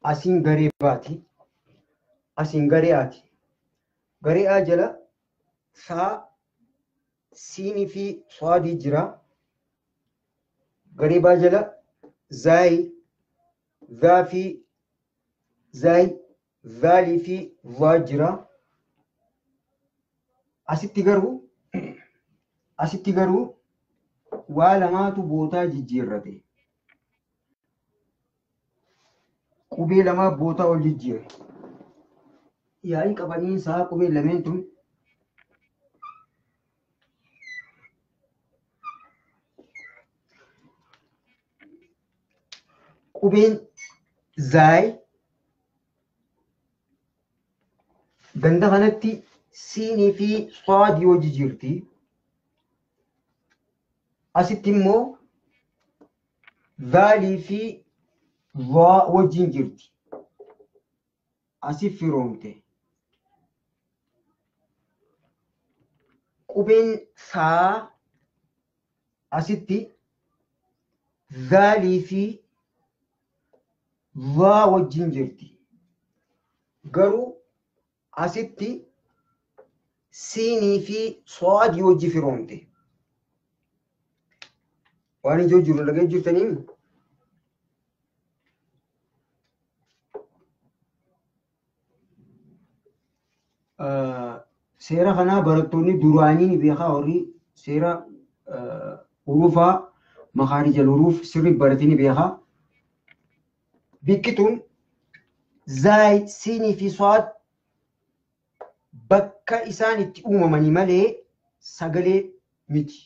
Asiin garee baati. Asiin garee aati. Garee A jala saa siinii fi swaadii jira. Garee B jala zaayi, zaa fi zaayi, zaalii fi vaa jira. Asitti garuu waa lamaatu bootaa jijjiirrate. Qubee lamaa bootaa ol jijjiire. Yaa'ii qabaniinsaa qubee lameen tun qubeen zaayi ganda kanatti siinii fi swaadii yoo jijjiirti. Asitti immoo zaalii fi vaa wajjin jirti. Asif firoomte. Qubeen saa asitti zaalii fi vaa wajjin jirti. Garuu asitti siinii fi swaadii wajji firoomte. Waan ijoo jiru dhagee jirtanii seera kanaa barattoonni duraanii ni beekaa warri seera huruufaa makaarijal huruuf sirri baratanii ni beekaa. Bikkituun zaayi siinii fi swaad bakka isaan itti uumamanii malee sagalee miti.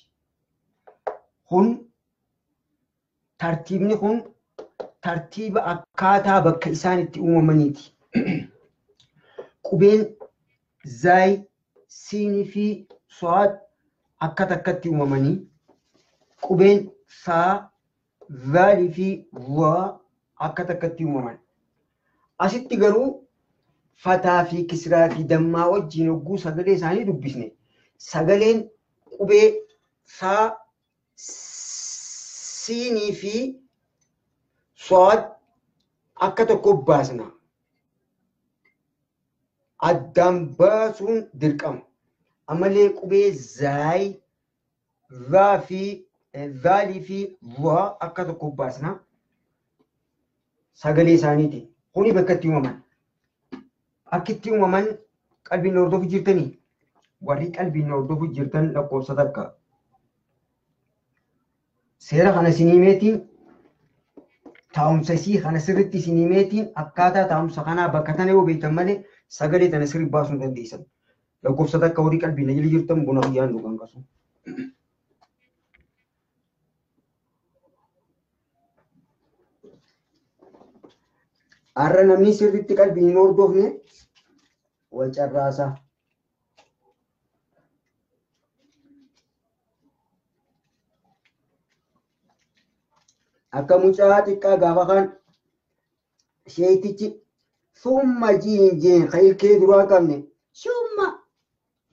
Tartiibni kun tartiiba akkaataa bakka isaan itti uumamaniiti. Qubeen zaayi siinii fi swaad akka takkatti uumamanii qubeen saa zaalii fi vaa akka takkatti uumaman. Asitti garuu fataa fi kisraa fi dammaa wajjin hogguu sagalee isaanii dubbisne sagaleen qubee saa siinii fi swaad akka tokko baasna. Addaan baasuun dirqama. Ammallee qubee zaayi, zaa fi zaalii fi vaa akka tokko baasna. Sagalee isaaniiti. Kuni bakka itti uumaman. Akka itti uumaman qalbiin hordofu jirtanii warri qalbiin hordofu jirtan lakkoofsa takka. Seera kana siniimeetiin taa'umsa isii kana sirriitti siniimeetiin akkaataa taa'umsa kanaa bakka tana yoo beektan malee sagalee tana sirrii baasuu hin dandeessan. Lakkoofsa takka warri qalbiin ajila jirtan buna guyyaan dhugan qasu. Har'a namni sirriitti qalbiin hin hordofne wal carraasa. Akka mucaa xiqqaa gaafa kaan sheetichi summa jiin qaylkee duraa qabne summa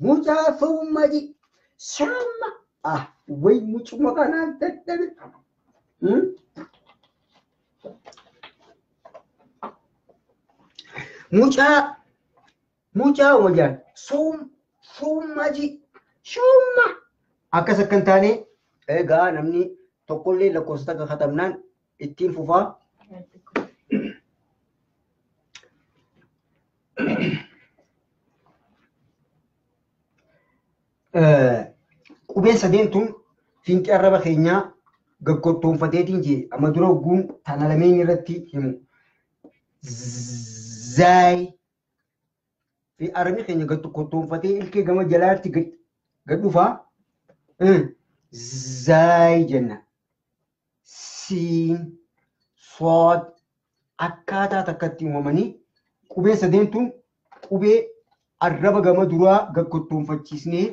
mucaa summa ji summa way mucuma kanaan dadhabe. Mucaa wajaan summa ji summa akkas akkan taane egaa namni tokkollee lakkoofsa takka katabnaan ittiin fufaa. Qubeen sadeen tun fiinqee arraba keenyaa gaggottoonfateetiin jee amma dura hogguun tana lameen irratti himu. Zaayi fi arrabni keenya gaggottoonfatee ilkee gama jalaatti gad dhufaa. Zaayi jenna. Siin, swaad akkaataa takkatti uumamanii qubee sadeen tun qubee arraba gama duraa gaggottoonfachiisnee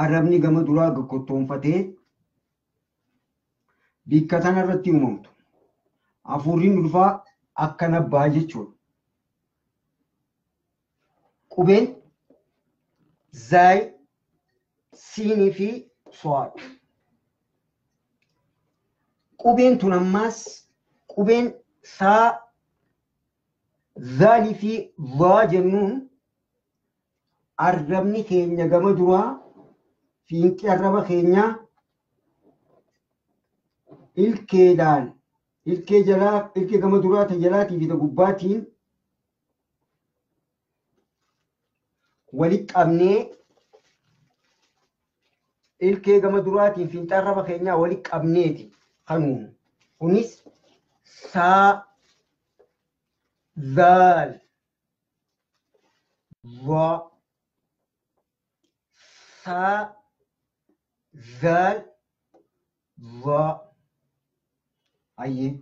arrabni gama duraa gaggottoonfatee bikka tanarratti uumamtu. Afurriin dhufaa akkana abbaa jechuudha. Qubeen zaay, siinii fi so'aadha. Qubeen tun ammaas qubeen saa, zaalii fi vaa jennuun arrabni keenya gama duraa fiinqii arraba keenyaa ilkeedhaan ilkee jalaa ilkee gama duraa ta jalaatii fi ta gubbaatiin walitti qabnee ilkee gama duraatiin fiinxaa arraba keenyaa walitti qabneeti kanuun kunis saa, zaal, va, saa, zaal, va. Ayyee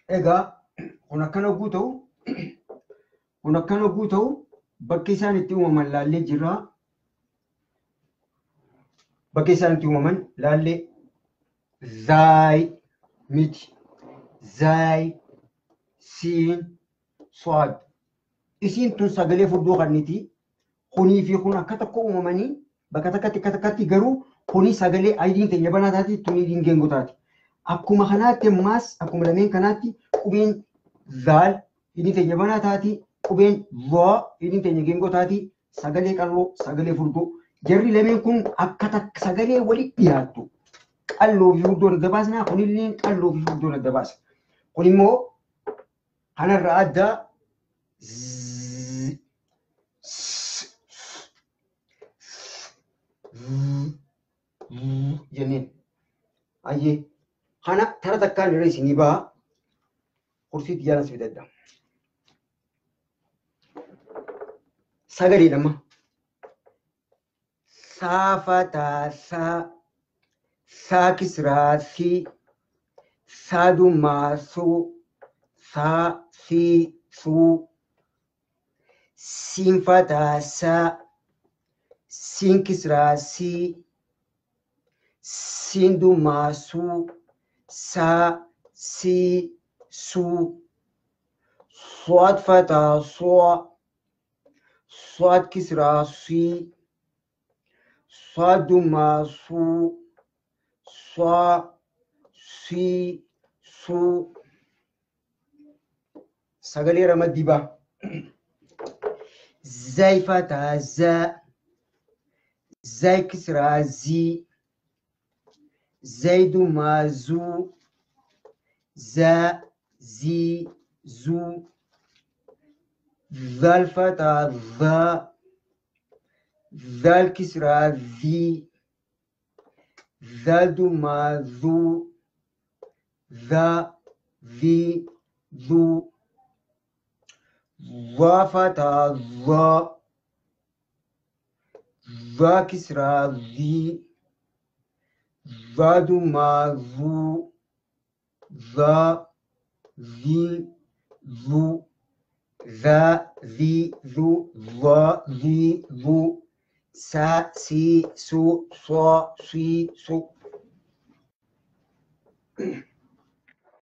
egaa kun akkana hogguu ta'u bakki isaan itti uumaman laallee jirra. Bakki isaan itti uumaman laallee zaay miti, zaay, siin, so'aad. Isiin tun sagalee furdoo kanniti. Kunii fi kun akka tokko uumamanii bakka takkatti garuu kuni sagalee ayidiin teenya banaa taati, tuni idiin geengoo taati. Akkuma kanaatti ammaas akkuma lameen kanaatti qubeen zaal idiin teenya banaa taati, qubeen vaa idiin teenya geengoo taati, sagalee qalloo, sagalee furdoo. Jarri lameen kun akka sagalee walitti dhiyaattu. Qalloo fi furdoo adda baasnaa, kunillee qalloo fi furdoo adda baasa. Kun immoo kanarraa adda jenneen. Ayyee kana tara takkaan irra isinii ba'a. Kursiitti jaalas bitadha. Sagaleedhama. Saafataa saa, saa kisraa sii, saadumaa suu, saa sii suu, siinfataa saa, siin kisraa sii, siindumaa suu, saa sii suu, so'aadfataa so'a, so'aad kisraa sii, so'aadumaa suu, so'a sii suu. Sagalee ramaddii ba'a. Zayfataa zaa, zay kisraa zii, zaydumaa zuu, zaa zii zuu. Zalfataa zaa, zal kisraa zii, zaldumaa zuu, zaa zii zuu. Vafataa zaa, zaa kisraa zii, zadumaa zuu, zaa zii zuu, zaa zii zuu, zaa zii zuu, saa sii suu, saa sii suu.